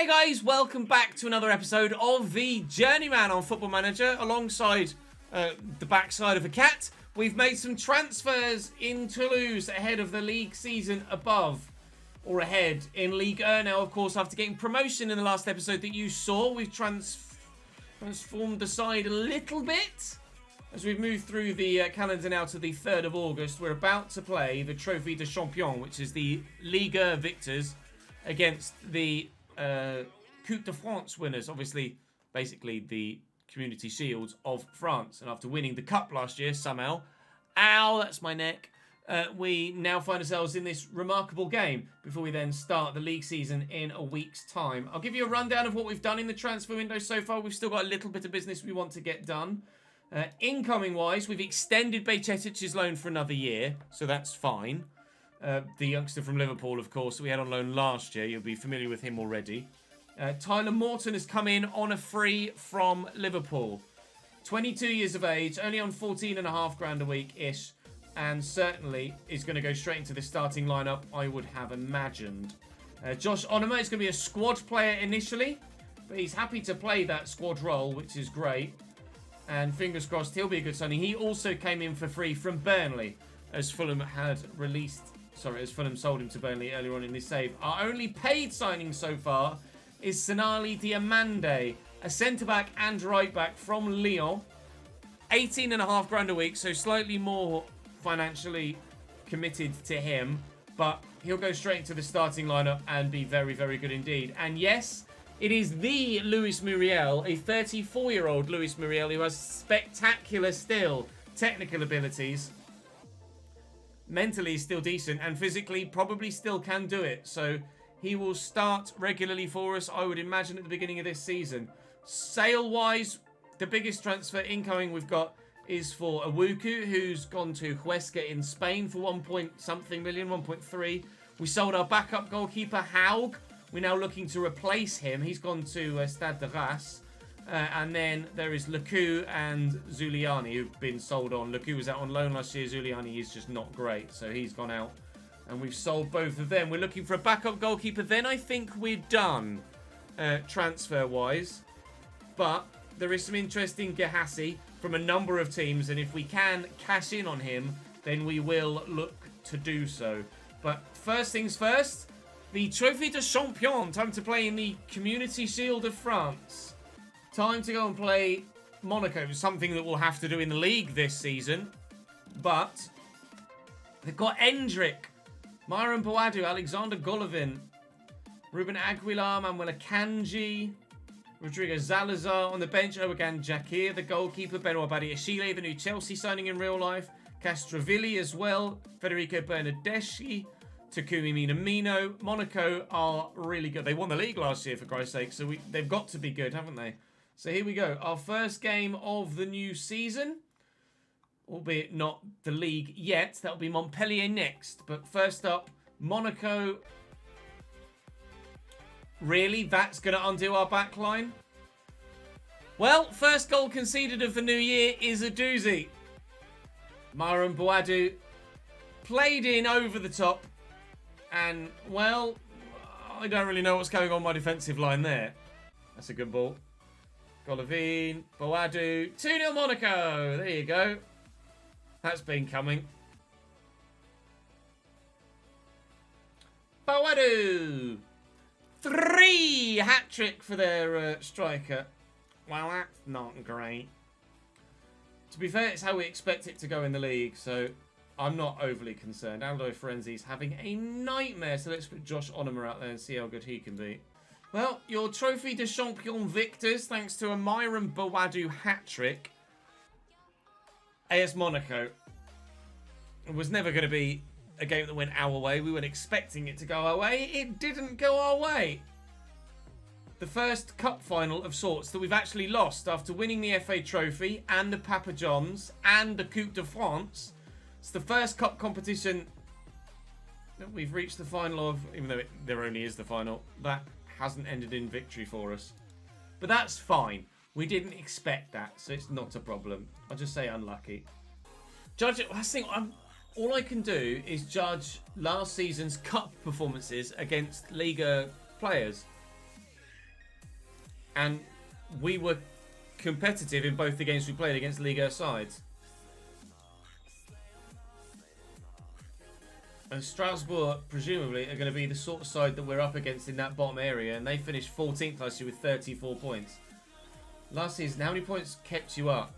Hey guys, welcome back to another episode of the Journeyman on Football Manager. Alongside the backside of a cat, we've made some transfers in Toulouse ahead of the league season above, or ahead in Ligue 1. Now, of course, after getting promotion in the last episode that you saw, we've transformed the side a little bit. As we've moved through the calendar now to the 3rd of August, we're about to play the Trophée de Champion, which is the Ligue victors against the Coupe de France winners, obviously, basically the Community Shields of France. And after winning the Cup last year, somehow, ow, that's my neck, we now find ourselves in this remarkable game before we then start the league season in a week's time. I'll give you a rundown of what we've done in the transfer window so far. We've still got a little bit of business we want to get done. Incoming-wise, we've extended Bejcetic's loan for another year, so that's fine. The youngster from Liverpool, of course, we had on loan last year. You'll be familiar with him already. Tyler Morton has come in on a free from Liverpool. 22 years of age, only on 14.5 grand a week-ish, and certainly is going to go straight into the starting lineup, I would have imagined. Josh Onoma is going to be a squad player initially, but he's happy to play that squad role, which is great. And fingers crossed, he'll be a good signing. He also came in for free from Burnley, as Fulham sold him to Burnley earlier on in this save. Our only paid signing so far is Sonali Diamande, a centre-back and right-back from Lyon. 18.5 grand a week, so slightly more financially committed to him. But he'll go straight into the starting lineup and be very, very good indeed. And yes, it is the Luis Muriel, a 34-year-old Luis Muriel who has spectacular still technical abilities. Mentally still decent, and physically probably still can do it. So he will start regularly for us, I would imagine, at the beginning of this season. Sale-wise, the biggest transfer incoming we've got is for Awuku, who's gone to Huesca in Spain for 1.something million, 1.3. We sold our backup goalkeeper, Haug. We're now looking to replace him. He's gone to Stade de Reims. And then there is Luku and Zuliani who've been sold on. Luku was out on loan last year. Zuliani is just not great, so he's gone out. And we've sold both of them. We're looking for a backup goalkeeper. Then I think we're done transfer-wise. But there is some interesting Gehassi from a number of teams. And if we can cash in on him, then we will look to do so. But first things first, the Trophée de Champion. Time to play in the Community Shield of France. Time to go and play Monaco. Something that we'll have to do in the league this season. But they've got Endrick, Myron Boadu, Alexander Golovin, Ruben Aguilar, Manuel Akanji, Rodrigo Zalazar on the bench, Owagan Jakir, the goalkeeper, Benoit Badiashile, the new Chelsea signing in real life, Castrovilli as well, Federico Bernardeschi, Takumi Minamino. Monaco are really good. They won the league last year, for Christ's sake, so they've got to be good, haven't they? So here we go. Our first game of the new season, albeit not the league yet. That'll be Montpellier next. But first up, Monaco. Really? That's going to undo our back line? Well, first goal conceded of the new year is a doozy. Myron Boadu played in over the top. And, well, I don't really know what's going on my defensive line there. That's a good ball. Golovin, Boadu, 2-0 Monaco. There you go. That's been coming. Boadu. 3 hat-trick for their striker. Well, that's not great. To be fair, it's how we expect it to go in the league, so I'm not overly concerned. Aldo Ferenzi's having a nightmare, so let's put Josh Onoma out there and see how good he can be. Well, your Trophée de Champion victors, thanks to a Myron Boadu hat-trick. AS Monaco. It was never going to be a game that went our way. We weren't expecting it to go our way. It didn't go our way. The first cup final of sorts that we've actually lost after winning the FA Trophy and the Papa Johns and the Coupe de France. It's the first cup competition that we've reached the final of, even though there only is the final. That hasn't ended in victory for us. But that's fine. We didn't expect that, so it's not a problem. I'll just say unlucky. Judge it. All I can do is judge last season's cup performances against Liga players. And we were competitive in both the games we played against Ligue sides. And Strasbourg, presumably, are going to be the sort of side that we're up against in that bottom area. And they finished 14th last year with 34 points. Last season, how many points kept you up?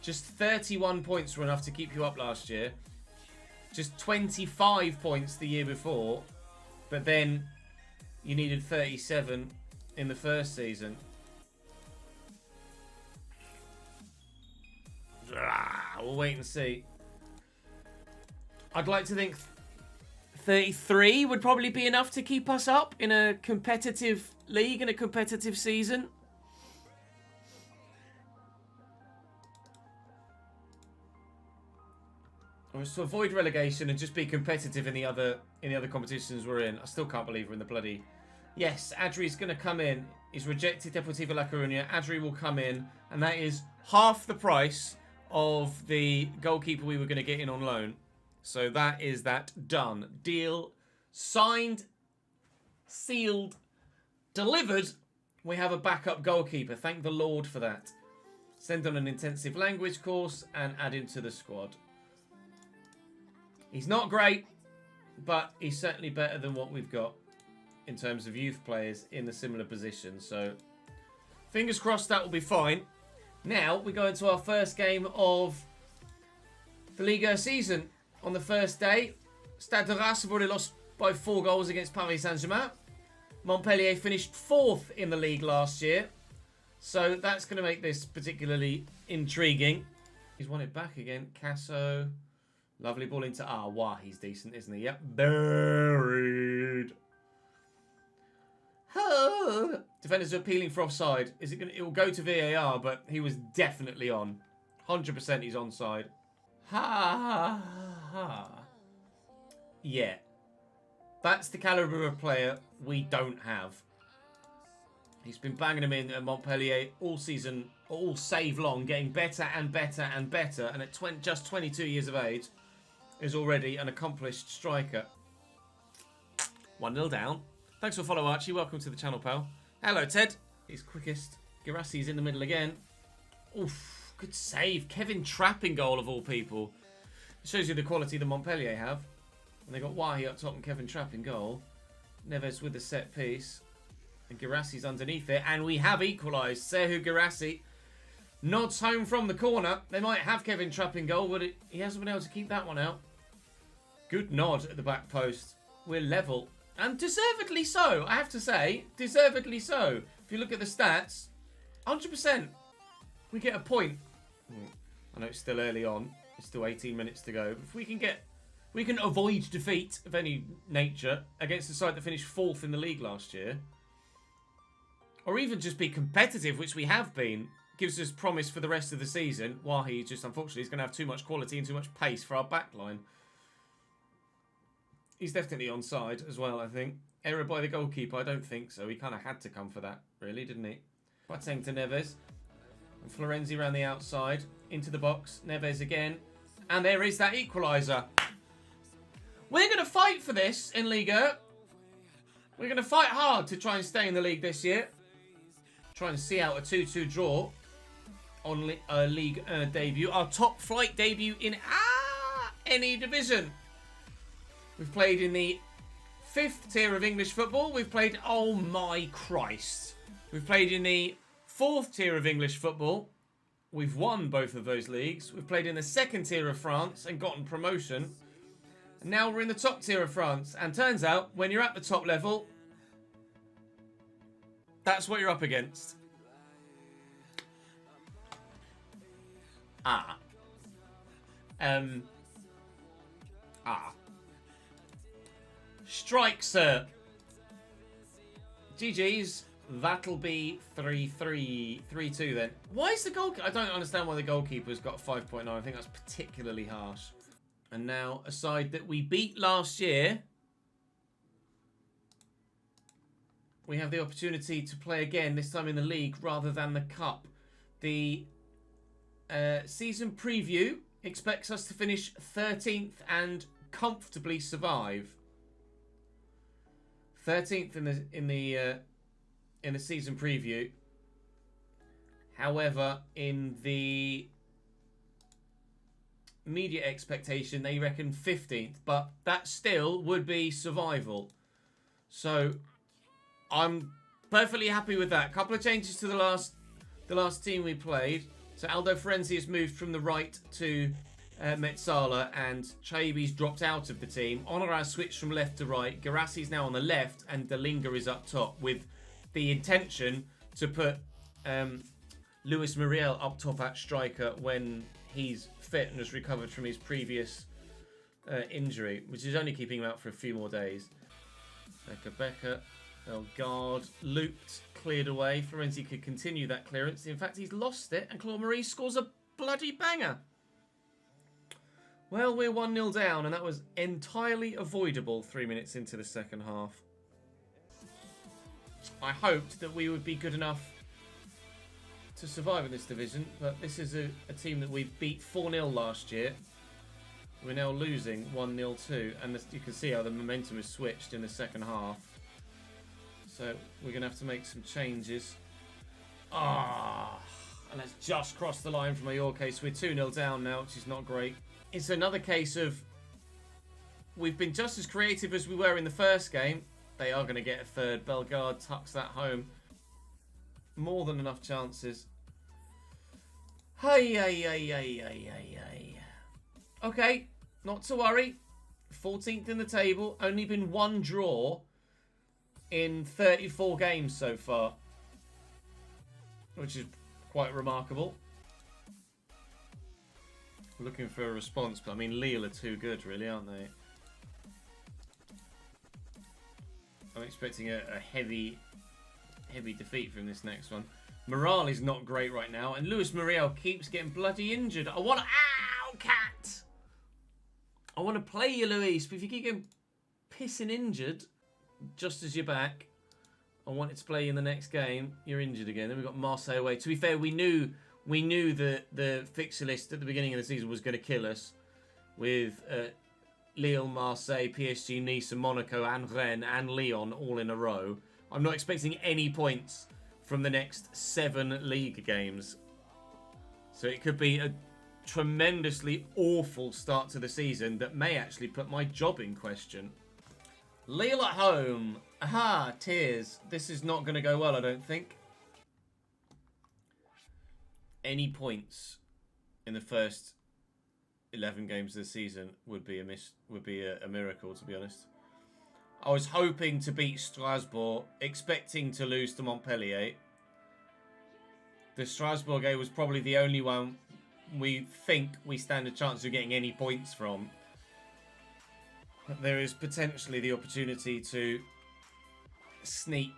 Just 31 points were enough to keep you up last year. Just 25 points the year before. But then you needed 37 in the first season. We'll wait and see. I'd like to think 33 would probably be enough to keep us up in a competitive league, in a competitive season. Or to avoid relegation and just be competitive in the other competitions we're in. I still can't believe we're in the bloody... Yes, Adri's going to come in. He's rejected Deportivo La Coruña. Adri will come in, and that is half the price of the goalkeeper we were going to get in on loan. So that is that done. Deal signed, sealed, delivered. We have a backup goalkeeper. Thank the Lord for that. Send on an intensive language course and add him to the squad. He's not great, but he's certainly better than what we've got in terms of youth players in a similar position. So fingers crossed that will be fine. Now we go into our first game of the Ligue season. On the first day, Stade de Reims have already lost by 4 goals against Paris Saint-Germain. Montpellier finished 4th in the league last year. So that's going to make this particularly intriguing. He's won it back again. Casso. Lovely ball into... wow, he's decent, isn't he? Yep. Buried. Oh. Defenders are appealing for offside. Is it going to... It will go to VAR, but he was definitely on. 100% he's onside. Ha ha. Yeah. That's the caliber of player we don't have. He's been banging them in at Montpellier all season, all save long, getting better and better and better. And at just 22 years of age, is already an accomplished striker. 1-0 down. Thanks for following, Archie. Welcome to the channel, pal. Hello, Ted. He's quickest. Girassi's in the middle again. Oof, good save. Kevin Trapp in goal of all people. It shows you the quality that Montpellier have. And they got Wahi up top and Kevin Trapp in goal. Neves with the set piece. And Girassi's underneath it. And we have equalised. Serhu Girassi nods home from the corner. They might have Kevin Trapp in goal, but he hasn't been able to keep that one out. Good nod at the back post. We're level. And deservedly so, I have to say. Deservedly so. If you look at the stats, 100%. We get a point. I know it's still early on. It's still 18 minutes to go. If we can avoid defeat of any nature against a side that finished 4th in the league last year, or even just be competitive, which we have been, gives us promise for the rest of the season. Wahi just, unfortunately, is going to have too much quality and too much pace for our backline. He's definitely onside as well, I think. Error by the goalkeeper, I don't think so. He kind of had to come for that, really, didn't he? Boateng to Neves. And Florenzi around the outside. Into the box. Neves again. And there is that equaliser. We're going to fight for this in Liga. We're going to fight hard to try and stay in the league this year. Try and see out a 2-2 draw on Ligue 1 debut. Our top flight debut in any division. We've played in the 5th tier of English football. We've played, oh my Christ. We've played in the 4th tier of English football. We've won both of those leagues. We've played in the 2nd tier of France and gotten promotion. And now we're in the top tier of France. And turns out, when you're at the top level, that's what you're up against. Strike, sir. GG's. That'll be 3-3, 3-2 then. Why is the goalkeeper... I don't understand why the goalkeeper's got 5.9. I think that's particularly harsh. And now, a side that we beat last year. We have the opportunity to play again, this time in the league rather than the cup. The season preview expects us to finish 13th and comfortably survive. 13th in the season preview. However, in the media expectation, they reckon 15th. But that still would be survival. So, I'm perfectly happy with that. A couple of changes to the last team we played. So, Aldo Florenzi has moved from the right to Metzala, and Chaibi's dropped out of the team. Honor has switched from left to right. Garassi's now on the left, and Dalinga is up top with the intention to put Luis Muriel up top at striker when he's fit and has recovered from his previous injury, which is only keeping him out for a few more days. Becker, Elgard, looped, cleared away. Florenzi could continue that clearance. In fact, he's lost it, and Claude Marie scores a bloody banger. Well, we're 1-0 down, and that was entirely avoidable 3 minutes into the second half. I hoped that we would be good enough to survive in this division, but this is a team that we beat 4-0 last year. We're now losing 1-0 too, and you can see how the momentum has switched in the second half. So we're going to have to make some changes. And that's just crossed the line from Mallorca, so we're 2-0 down now, which is not great. It's another case of we've been just as creative as we were in the first game. They are going to get a third. Bellegarde tucks that home. More than enough chances. Okay, not to worry. 14th in the table. Only been one draw in 34 games so far, which is quite remarkable. Looking for a response, but I mean, Lille are too good, really, aren't they? I'm expecting a heavy defeat from this next one. Morale is not great right now, and Luis Muriel keeps getting bloody injured. I want to... Ow, cat! I want to play you, Luis, but if you keep getting pissing injured just as you're back, I wanted to play you in the next game. You're injured again. Then we've got Marseille away. To be fair, we knew that the fixture list at the beginning of the season was going to kill us with Lille, Marseille, PSG, Nice, and Monaco, and Rennes, and Lyon all in a row. I'm not expecting any points from the next 7 league games. So it could be a tremendously awful start to the season that may actually put my job in question. Lille at home. Aha, tears. This is not going to go well, I don't think. Any points in the first 11 games of the season would be a miracle, to be honest. I was hoping to beat Strasbourg, expecting to lose to Montpellier. The Strasbourg game was probably the only one we think we stand a chance of getting any points from. There is potentially the opportunity to sneak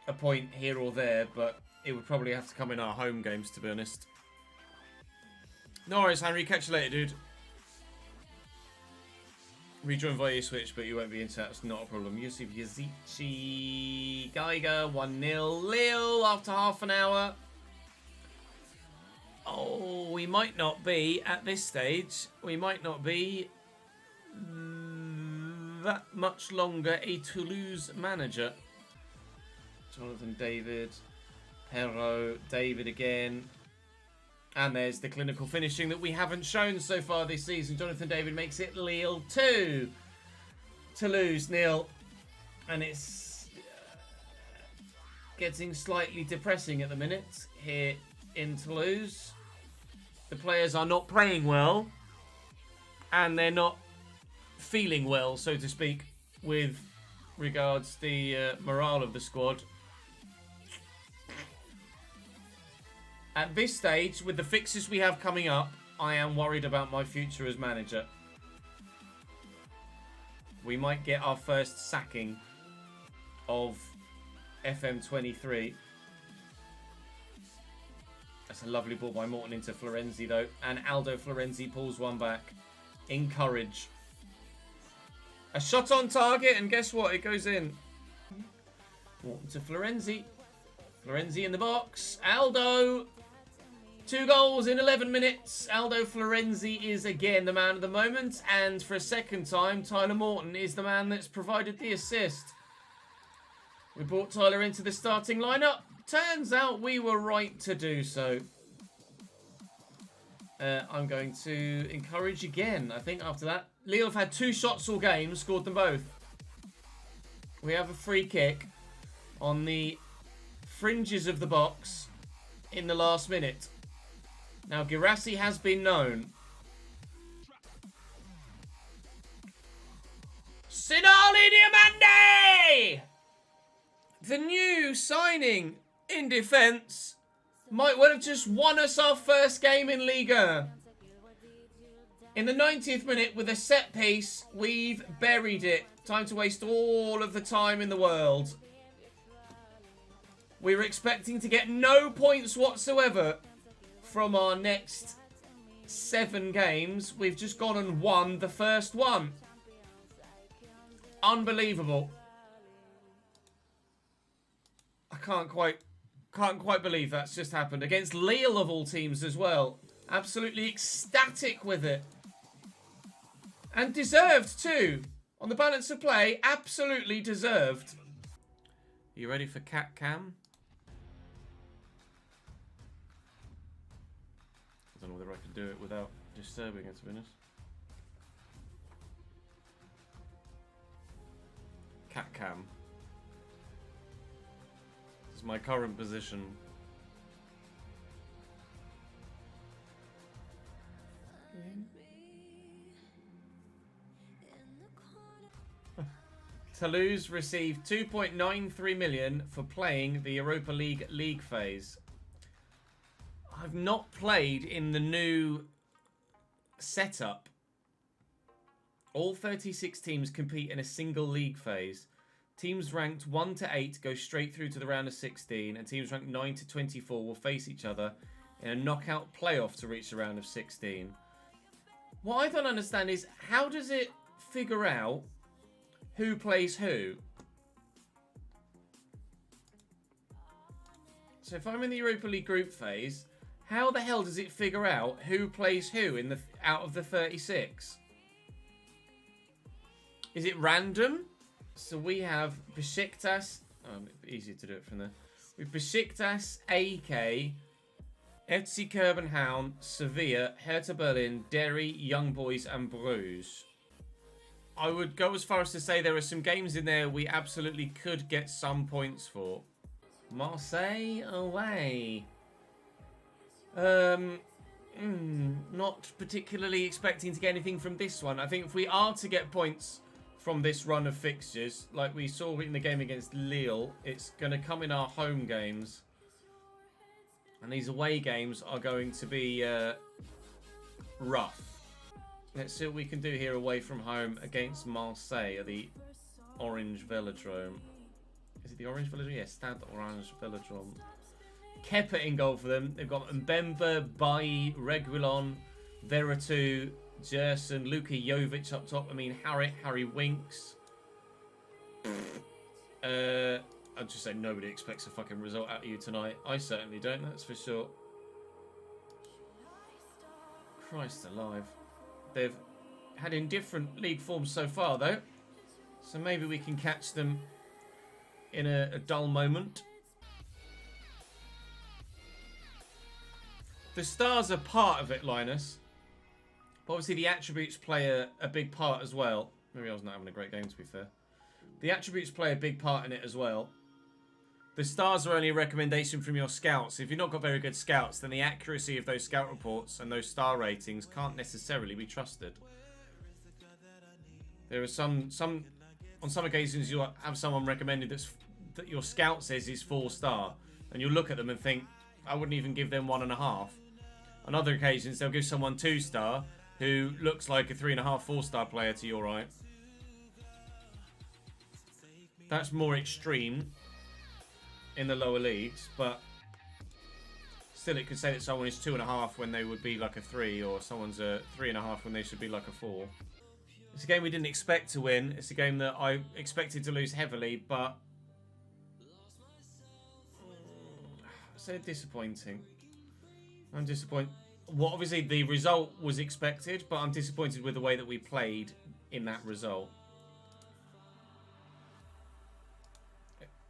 a point here or there, but it would probably have to come in our home games, to be honest. No worries, Henry. Catch you later, dude. Rejoin via your Switch, but you won't be into that. It's not a problem. Yusuf Yazici Geiger, 1-0. Lille after half an hour. Oh, we might not be, at this stage, we might not be that much longer a Toulouse manager. Jonathan David, Perrault, David again. And there's the clinical finishing that we haven't shown so far this season. Jonathan David makes it Lille 2. Toulouse 0. And it's getting slightly depressing at the minute here in Toulouse. The players are not playing well. And they're not feeling well, so to speak, with regards the morale of the squad. At this stage, with the fixes we have coming up, I am worried about my future as manager. We might get our first sacking of FM23. That's a lovely ball by Morton into Florenzi, though. And Aldo Florenzi pulls one back. Encourage. A shot on target, and guess what? It goes in. Morton to Florenzi. Florenzi in the box. Aldo. 2 goals in 11 minutes. Aldo Florenzi is again the man of the moment. And for a second time, Tyler Morton is the man that's provided the assist. We brought Tyler into the starting lineup. turns out we were right to do so. I'm going to encourage again. I think after that, Lille have had 2 shots all game, scored them both. We have a free kick on the fringes of the box in the last minute. Now, Girassi has been known. Sinali Diamande! The new signing in defence might well have just won us our first game in Ligue. In the 90th minute, with a set piece, we've buried it. Time to waste all of the time in the world. We were expecting to get no points whatsoever from our next 7 games. We've just gone and won the first one. Unbelievable. I can't quite believe that's just happened. Against Lille of all teams as well. Absolutely ecstatic with it. And deserved too. On the balance of play, absolutely deserved. You ready for Cat Cam? I don't know whether I can do it without disturbing it, to be honest. Cat Cam. This is my current position. Toulouse received 2.93 million for playing the Europa League phase. I've not played in the new setup. All 36 teams compete in a single league phase. Teams ranked 1 to 8 go straight through to the round of 16, and teams ranked 9 to 24 will face each other in a knockout playoff to reach the round of 16. What I don't understand is, how does it figure out who plays who? So if I'm in the Europa League group phase, how the hell does it figure out who plays who in the out of the 36? Is it random? So we have Besiktas. Oh, easier to do it from there. We've Besiktas, AK, FC Copenhagen, Sevilla, Hertha Berlin, Derry, Young Boys, and Bruges. I would go as far as to say there are some games in there we absolutely could get some points for. Marseille away. Not particularly expecting to get anything from this one. I think if we are to get points from this run of fixtures, like we saw in the game against Lille, it's going to come in our home games. And these away games are going to be rough. Let's see what we can do here away from home against Marseille at the Orange Velodrome. Is it the Orange Velodrome? Yeah, Stade Orange Velodrome. Kepa in goal for them. They've got Mbemba, Bailly, Reguilon, Veretout, Gerson, Luka Jovic up top. I mean, Harry Winks. I'd just say nobody expects a fucking result out of you tonight. I certainly don't, that's for sure. Christ alive. They've had indifferent league forms so far, though. So maybe we can catch them in a dull moment. The stars are part of it, Linus. But obviously the attributes play a big part as well. Maybe I was not having a great game, to be fair. The attributes play a big part in it as well. The stars are only a recommendation from your scouts. If you've not got very good scouts, then the accuracy of those scout reports and those star ratings can't necessarily be trusted. There are on some occasions you'll have someone recommended that your scout says is 4-star, and you'll look at them and think, I wouldn't even give them 1.5. On other occasions, they'll give someone 2-star who looks like a 3.5, 4-star player to your right. That's more extreme in the lower leagues, but still it could say that someone is 2.5 when they would be like a 3, or someone's a 3.5 when they should be like a 4. It's a game we didn't expect to win. It's a game that I expected to lose heavily, but so disappointing. I'm disappointed. Well, obviously the result was expected, but I'm disappointed with the way that we played in that result.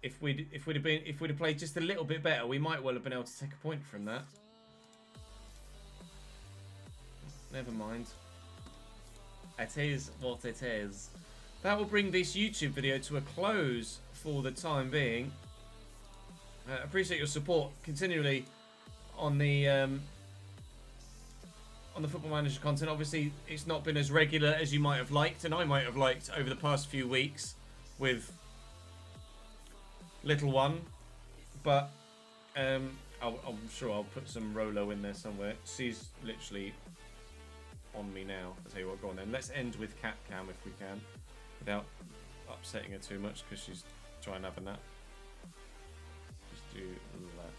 if we'd have played just a little bit better, we might well have been able to take a point from that. Never mind. It is what it is. That will bring this YouTube video to a close for the time being. Appreciate your support continually on the Football Manager content. Obviously, it's not been as regular as you might have liked, and I might have liked over the past few weeks with little one. But I'm sure I'll put some Rolo in there somewhere. She's literally on me now. I'll tell you what, go on then. Let's end with cat cam if we can, without upsetting her too much because she's trying to have a nap. Just do that.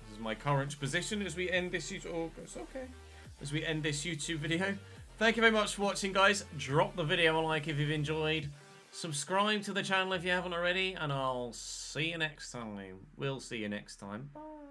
This is my current position as we end this YouTube. Oh, it's okay. As we end this YouTube video. Thank you very much for watching, guys. Drop the video a like if you've enjoyed. Subscribe to the channel if you haven't already, and I'll see you next time. We'll see you next time. Bye.